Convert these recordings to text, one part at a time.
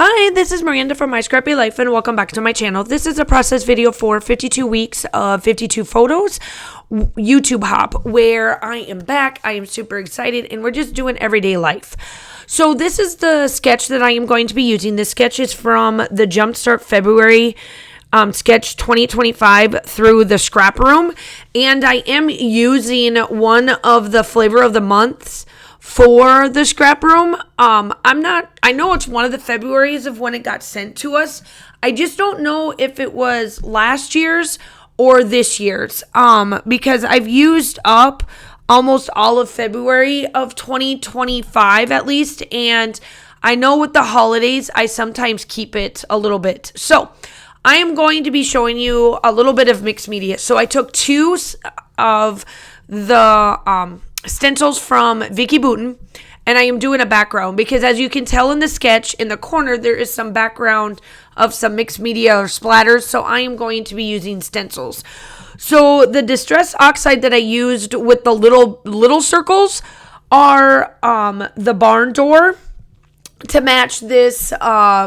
Hi, this is Miranda from My Scrappy Life and welcome back to my channel. This is a process video for 52 weeks of 52 photos, YouTube hop, where I am back. I am super excited and we're just doing everyday life. So this is the sketch that I am going to be using. This sketch is from the Jumpstart February sketch 2025 through the Scrap Room, and I am using one of the flavor of the months for the Scrap Room. I know it's one of the Februaries of when it got sent to us. I just don't know if it was last year's or this year's, because I've used up almost all of February of 2025 at least, and I know with the holidays, I sometimes keep it a little bit. So I am going to be showing you a little bit of mixed media. So I took two of the stencils from Vicky Boutin, and I am doing a background because, as you can tell in the sketch in the corner, there is some background of some mixed media or splatters, so I am going to be using stencils. So the Distress Oxide that I used with the little circles are the barn door to match this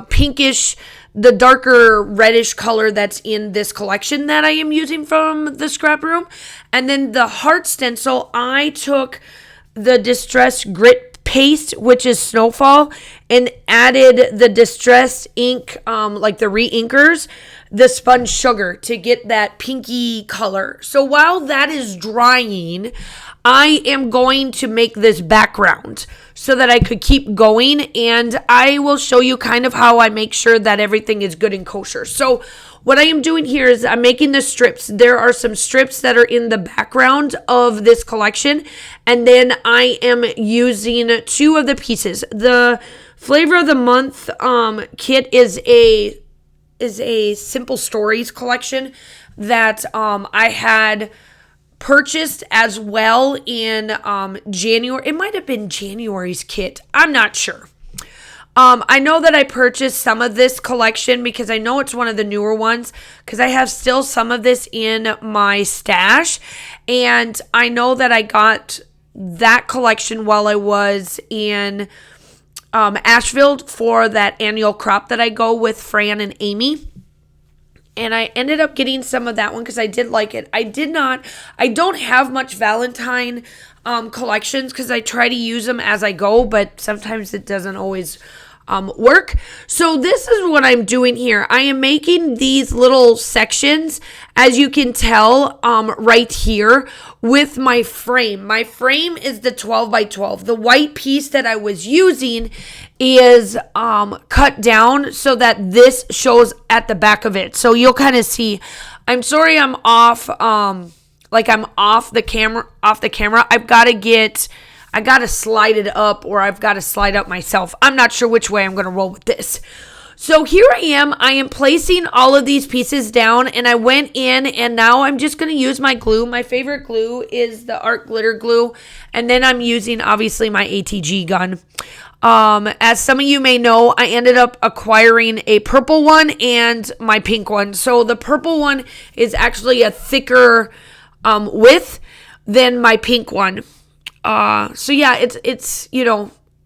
pinkish, the darker reddish color that's in this collection that I am using from the Scrap Room. And then the heart stencil, I took the Distress Grit Paste, which is Snowfall, and added the Distress ink, like the re-inkers, the Sponge Sugar, to get that pinky color. So while that is drying, I am going to make this background so that I could keep going, and I will show you kind of how I make sure that everything is good and kosher. So what I am doing here is I'm making the strips. There are some strips that are in the background of this collection, and then I am using two of the pieces. The Flavor of the Month kit is a Simple Stories collection that I had purchased as well in January. It might have been January's kit. I'm not sure. I know that I purchased some of this collection because I know it's one of the newer ones, because I have still some of this in my stash, and I know that I got that collection while I was in Asheville for that annual crop that I go with Fran and Amy. And I ended up getting some of that one because I did like it. I don't have much Valentine collections because I try to use them as I go, but sometimes it doesn't always work. So this is what I'm doing here. I am making these little sections, as you can tell, right here with my frame. My frame is the 12 by 12. The white piece that I was using is cut down so that this shows at the back of it. So you'll kind of see. I'm sorry I'm off, I'm off the camera. I got to slide it up, or I've got to slide up myself. I'm not sure which way I'm going to roll with this. So here I am placing all of these pieces down, and I went in, and now I'm just going to use my glue. My favorite glue is the Art Glitter Glue, and then I'm using, obviously, my ATG gun. As some of you may know, I ended up acquiring a purple one and my pink one. So the purple one is actually a thicker width than my pink one. So yeah, it's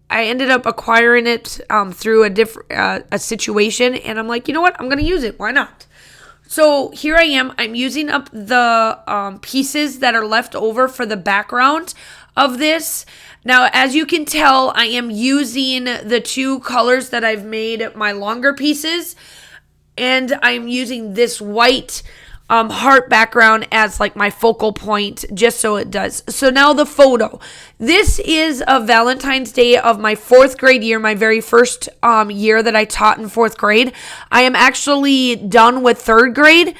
I ended up acquiring it through a situation, and I'm like, you know what, I'm gonna use it. Why not? So here I am. I'm using up the pieces that are left over for the background of this. Now, as you can tell, I am using the two colors that I've made my longer pieces, and I'm using this white heart background as like my focal point, just so it does. So now the photo. This is a Valentine's Day of my 4th grade year, my very first year that I taught in 4th grade. I am actually done with 3rd grade,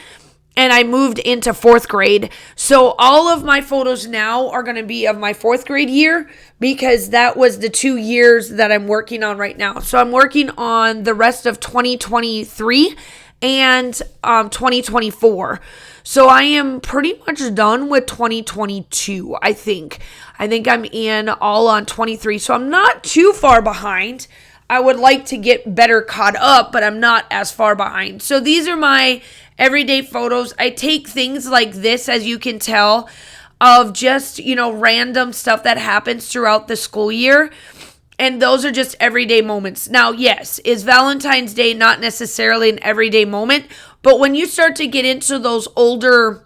and I moved into 4th grade. So all of my photos now are going to be of my 4th grade year, because that was the 2 years that I'm working on right now. So I'm working on the rest of 2023 and 2024. So I am pretty much done with 2022, I think. I think I'm in all on 23. So I'm not too far behind. I would like to get better caught up, but I'm not as far behind. So these are my everyday photos. I take things like this, as you can tell, of just, random stuff that happens throughout the school year. And those are just everyday moments. Now, yes, is Valentine's Day not necessarily an everyday moment? But when you start to get into those older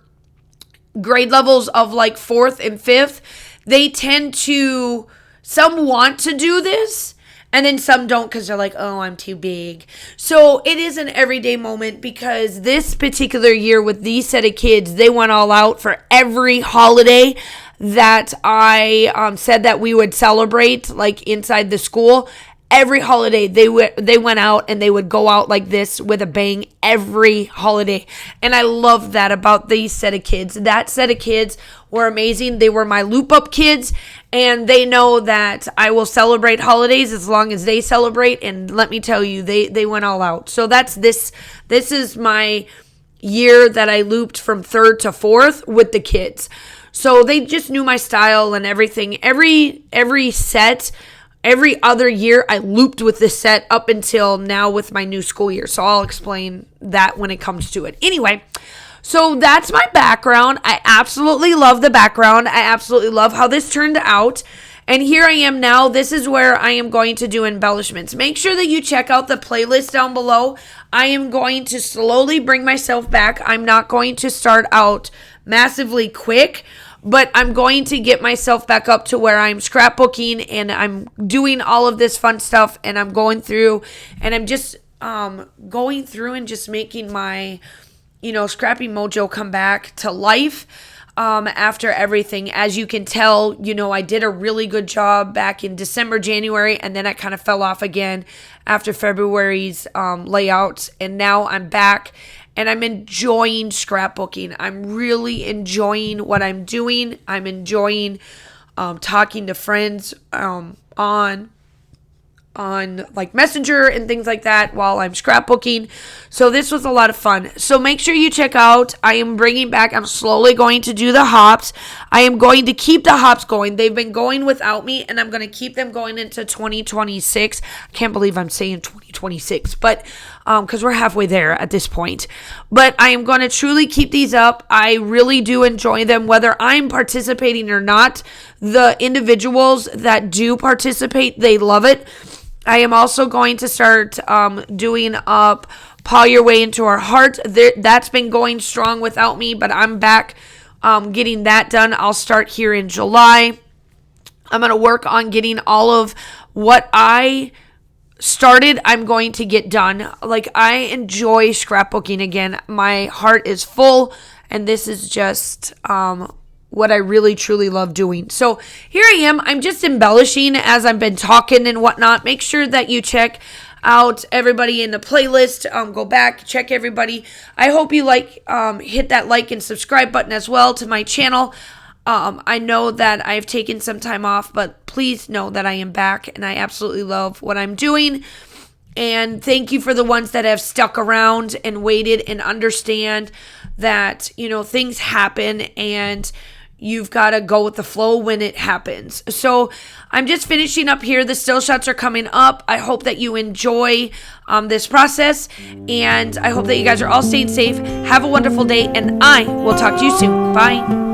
grade levels of like 4th and 5th, they tend to, some want to do this, and then some don't because they're like, oh, I'm too big. So it is an everyday moment because this particular year with these set of kids, they went all out for every holiday that I said that we would celebrate, like inside the school. Every holiday they went out and they would go out like this with a bang every holiday. And I love that about these set of kids. That set of kids were amazing. They were my loop up kids, and they know that I will celebrate holidays as long as they celebrate. And let me tell you, they went all out. So that's this is my year that I looped from 3rd to 4th with the kids. So they just knew my style and everything. Every set, every other year, I looped with this set up until now with my new school year. So I'll explain that when it comes to it. Anyway, so that's my background. I absolutely love the background. I absolutely love how this turned out. And here I am now. This is where I am going to do embellishments. Make sure that you check out the playlist down below. I am going to slowly bring myself back. I'm not going to start out massively quick, but I'm going to get myself back up to where I'm scrapbooking and I'm doing all of this fun stuff, and I'm going through and I'm just going through and just making my, scrappy mojo come back to life after everything. As you can tell, I did a really good job back in December, January, and then I kind of fell off again after February's layouts, and now I'm back. And I'm enjoying scrapbooking. I'm really enjoying what I'm doing. I'm enjoying talking to friends on like Messenger and things like that while I'm scrapbooking. So this was a lot of fun. So make sure you check out. I am bringing back, I'm slowly going to do the hops. I am going to keep the hops going. They've been going without me, and I'm going to keep them going into 2026. I can't believe I'm saying 2026, but because we're halfway there at this point. But I am going to truly keep these up. I really do enjoy them, whether I'm participating or not. The individuals that do participate, they love it. I am also going to start doing up Paw Your Way Into Our Heart. That's been going strong without me, but I'm back getting that done. I'll start here in July. I'm going to work on getting all of what I started, I'm going to get done. Like, I enjoy scrapbooking again. My heart is full, and this is just what I really truly love doing. So here I am. I'm just embellishing as I've been talking and whatnot. Make sure that you check out everybody in the playlist. Go back, check everybody. I hope you hit that like and subscribe button as well to my channel. I know that I've taken some time off, but please know that I am back, and I absolutely love what I'm doing. And thank you for the ones that have stuck around and waited and understand that, things happen and you've got to go with the flow when it happens. So I'm just finishing up here. The still shots are coming up. I hope that you enjoy this process, and I hope that you guys are all staying safe. Have a wonderful day, and I will talk to you soon. Bye.